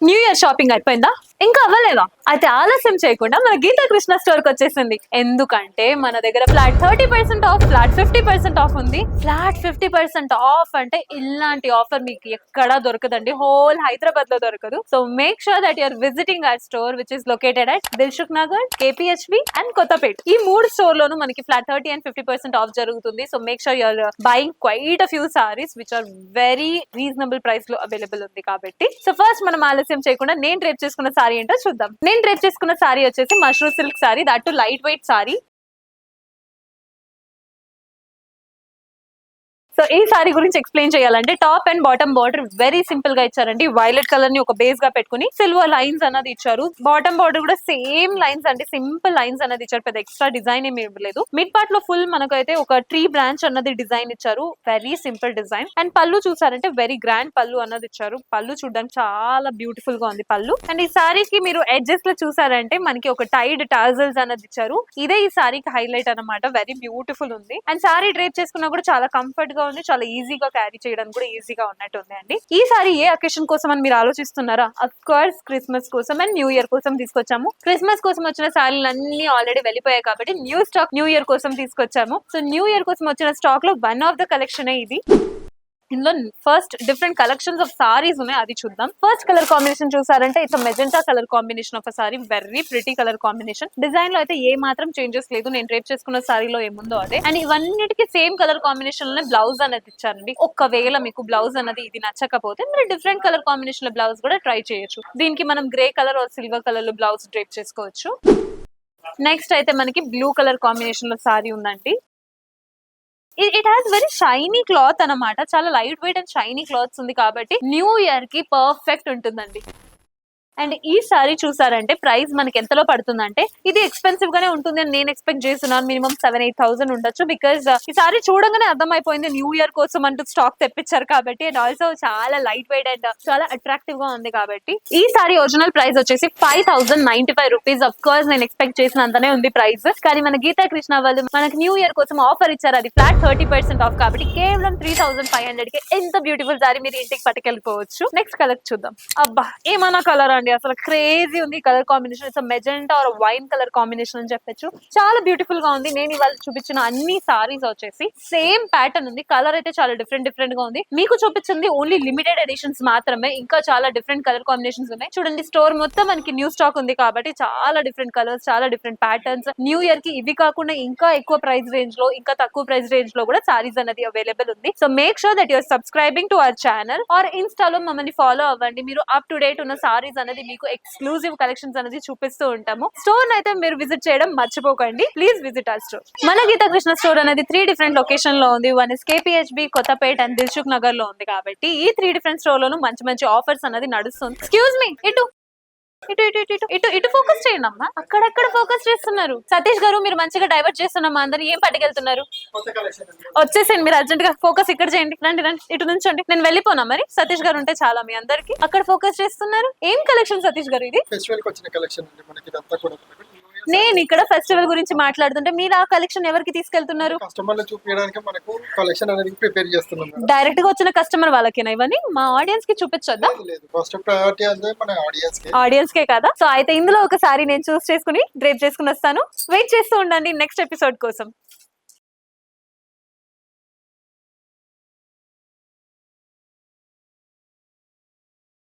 New year shopping అయిపోయిందా? ఇంకా అవ్వలేదా? అయితే ఆలస్యం చేయకుండా మన గీతా కృష్ణ స్టోర్ కి వచ్చేసింది. ఎందుకంటే మన దగ్గర ఫ్లాట్ 30% ఆఫ్, ఫ్లాట్ 50% ఆఫ్ ఉంది. ఫ్లాట్ 50% ఆఫ్ అంటే ఇలాంటి ఆఫర్ మీకు ఎక్కడా దొరకదండి. హోల్ హైదరాబాద్ లో దొరకదు. So make sure that your visiting our store which is located at Dilsukh Nagar, KPHB and Kothapet. ఈ మూడు స్టోర్ లోను మనకి ఫ్లాట్ 30 and 50% ఆఫ్ జరుగుతుంది. So make sure your buying quite a few saris which are very reasonable price లో available ఉంది కాబట్టి. So first మనం ఆలస్యం చేయకుండా నేను డ్రేప్ చేసుకున్న సారీ ఏంటో చూద్దాం. నేను డ్రేప్ చేసుకున్న సారీ వచ్చేసి mushroom silk sorry, that to light weight sorry. So ఈ సారీ గురించి ఎక్స్ప్లెయిన్ చేయాలంటే top and bottom border very simple గా ఇచ్చారండి. వైలెట్ కలర్ ని ఒక బేస్ గా పెట్టుకుని సిల్వర్ లైన్స్ అన్నది ఇచ్చారు. బాటమ్ బార్డర్ కూడా సేమ్ లైన్స్ అండి, సింపుల్ లైన్స్ అన్నది ఇచ్చారు. పెద్ద ఎక్స్ట్రా డిజైన్ ఏమి ఇవ్వలేదు. మిడ్ పార్ట్ లో ఫుల్ మనకైతే ఒక ట్రీ బ్రాంచ్ అన్నది డిజైన్ ఇచ్చారు. Very simple design. అండ్ పళ్ళు చూసారంటే వెరీ గ్రాండ్ పళ్ళు అన్నది ఇచ్చారు. పళ్ళు చూడడానికి చాలా బ్యూటిఫుల్ గా ఉంది పళ్ళు. అండ్ ఈ సారీకి మీరు ఎడ్జెస్ లో చూసారంటే మనకి ఒక టైడ్ టాజల్స్ అన్నది ఇచ్చారు. ఇదే ఈ సారీకి హైలైట్ అన్నమాట. వెరీ బ్యూటిఫుల్ ఉంది. అండ్ సారీ డ్రేప్ చేసుకున్నా కూడా చాలా కంఫర్ట్ గా ఉంది. చాలా ఈజీగా క్యారీ చేయడానికి కూడా ఈజీగా ఉన్నట్టు ఉంది అండి. ఈ సారీ ఏ అకేషన్ కోసం అని మీరు ఆలోచిస్తున్నారా? అఫ్ కోర్స్ క్రిస్మస్ కోసం అండ్ న్యూ ఇయర్ కోసం తీసుకొచ్చాము. క్రిస్మస్ కోసం వచ్చిన సారీలు అన్ని ఆల్రెడీ వెళ్ళిపోయాయి కాబట్టి న్యూ స్టాక్ న్యూ ఇయర్ కోసం తీసుకొచ్చాము. సో న్యూ ఇయర్ కోసం వచ్చిన స్టాక్ లో వన్ ఆఫ్ ద కలెక్షన్ ఇది. ఇందులో first different collections of saris ఉన్నాయి, అది చూద్దాం. ఫస్ట్ కలర్ కాంబినేషన్ చూసారంటే it's magenta colour combination of sorry. Very pretty colour combination. Design లో అయితే ఏ మాత్రం చేంజెస్ లేదు. నేను డ్రేప్ చేసుకున్న సారీలో ఏముందో అదే. అండ్ ఇవన్నిటికీ సేమ్ కలర్ కాంబినేషన్ లోనే బ్లౌజ్ అనేది ఇచ్చారండి. ఒకవేళ మీకు బ్లౌజ్ అనేది ఇది నచ్చకపోతే మీరు డిఫరెంట్ కలర్ కాంబినేషన్ లో బ్లౌజ్ కూడా ట్రై చేయొచ్చు. దీనికి మనం grey colour or silver colour లో బ్లౌజ్ డ్రేప్ చేసుకోవచ్చు. నెక్స్ట్ అయితే మనకి బ్లూ కలర్ కాంబినేషన్ లో సారీ ఉందండి. It has very shiny cloth అన్నమాట. చాలా light weight and shiny clothes ఉంది కాబట్టి న్యూ ఇయర్ కి పర్ఫెక్ట్ ఉంటుందండి. అండ్ ఈ సారీ చూసారంటే ప్రైస్ మనకి ఎంతలో పడుతుందంటే ఇది ఎక్స్పెన్సివ్ గానే ఉంటుంది అని నేను ఎక్స్పెక్ట్ చేస్తున్నాను. మినిమం 7-8,000 ఉండొచ్చు. బికాస్ ఈ సారీ చూడగానే అర్థమైపోయింది న్యూ ఇయర్ కోసం అంటూ స్టాక్ తెప్పించారు కాబట్టి. అండ్ ఆల్సో చాలా లైట్ వెయిట్ అండ్ చాలా అట్రాక్టివ్ గా ఉంది కాబట్టి. ఈ సారీ ఒరిజినల్ ప్రైస్ వచ్చేసి 5,095 రూపీస్. అఫ్ కోర్స్ నేను ఎక్స్పెక్ట్ చేసినంతనే ఉంది ప్రైస్. కానీ మన గీతా కృష్ణ వాళ్ళు మనకి న్యూ ఇయర్ కోసం ఆఫర్ ఇచ్చారు. అది ఫ్లాట్ 30% ఆఫ్ కాబట్టి కేవలం 3,500 కి ఎంత బ్యూటిఫుల్ సారీ మీరు ఇంటికి పట్టుకెళ్ళిపోవచ్చు. నెక్స్ట్ కలర్ చూద్దాం. అబ్బా ఏమన్నా కలర్ అండి, అసలు క్రేజీ ఉంది colour combination. It's magenta or wine colour combination అని చెప్పొచ్చు. చాలా బ్యూటిఫుల్ గా ఉంది. నేను ఇవాళ చూపించిన అన్ని సారీస్ వచ్చేసి సేమ్ ప్యాటర్న్ ఉంది. కలర్ అయితే చాలా డిఫరెంట్ గా ఉంది. మీకు చూపించింది ఓన్లీ లిమిటెడ్ ఎడిషన్స్ మాత్రమే. ఇంకా చాలా డిఫరెంట్ కలర్ కాంబినేషన్స్ ఉన్నాయి. చూడండి స్టోర్ మొత్తం మనకి న్యూ స్టాక్ ఉంది కాబట్టి చాలా డిఫరెంట్ కలర్స్, చాలా డిఫరెంట్ ప్యాటర్న్స్. న్యూ ఇయర్ కి ఇవి కాకుండా ఇంకా ఎక్కువ ప్రైస్ రేంజ్ లో, ఇంకా తక్కువ ప్రైస్ రేంజ్ లో కూడా సారీస్ అనేది అవైలబుల్ ఉంది. So make sure that your subscribing to our channel or ఇన్స్టాలో మమ్మల్ని ఫాలో అవ్వండి. మీరు అప్ టు డేట్ ఉన్న సారీస్ అనేది మీకు ఎక్స్క్లూజివ్ కలెక్షన్స్ అనేది చూపిస్తూ ఉంటాము. స్టోర్ అయితే మీరు విజిట్ చేయడం మర్చిపోకండి. Please visit our store. మన గీతా కృష్ణ స్టోర్ అనేది 3 డిఫరెంట్ లొకేషన్ లో ఉంది. One is KPHB, Kothapet and Dilsukh Nagar లో ఉంది కాబట్టి ఈ 3 డిఫరెంట్ స్టోర్ లోను మంచి మంచి ఆఫర్స్ అనేది నడుస్తుంది. ఎక్స్క్యూజ్ మీ, ఇటు ఇటు ఇటు ఇటు ఇటు ఇటు ఫోకస్ చేయండి అమ్మా. అక్కడక్కడ ఫోకస్ చేస్తున్నారు. సతీష్ గారు మీరు మంచిగా డైవర్ట్ చేస్తున్నామా? అందరు ఏం పట్టుకెళ్తున్నారు? వచ్చేసేయండి మీరు అర్జెంట్ గా. ఫోకస్ ఇక్కడ చేయండి. రండి రండి, ఇటు నుంచండి. నేను వెళ్ళిపోనా మరి? సతీష్ గారు ఉంటే చాలా మీ అందరికి. అక్కడ ఫోకస్ చేస్తున్నారు. ఏం కలెక్షన్ సతీష్ గారు? ఇది ఫెస్టివల్ కి వచ్చిన కలెక్షన్ అండి మనకి. ఇదంతా కూడా నేను ఇక్కడ ఫెస్టివల్ గురించి మాట్లాడుతుంటే మీరు ఆ కలెక్షన్ ఎవరికి తీసుకెళ్తున్నారు? కస్టమర్లు చూపించడానికి మనకు కలెక్షన్ అనేది ప్రిపేర్ చేస్తున్నాం. డైరెక్ట్ గా వచ్చిన కస్టమర్ వాళ్ళకేనా ఇవన్నీ? మా ఆడియన్స్ కి చూపించొద్దా? లేదు, ఫస్ట్ ప్రయారిటీ అంటే మన ఆడియన్స్ కే కదా. సో అయితే ఇందులో ఒకసారి నేను చూస్ చేసుకుని డ్రేప్ చేసుకుని వస్తాను. వెయిట్ చేస్తూ ఉండండి నెక్స్ట్ ఎపిసోడ్ కోసం.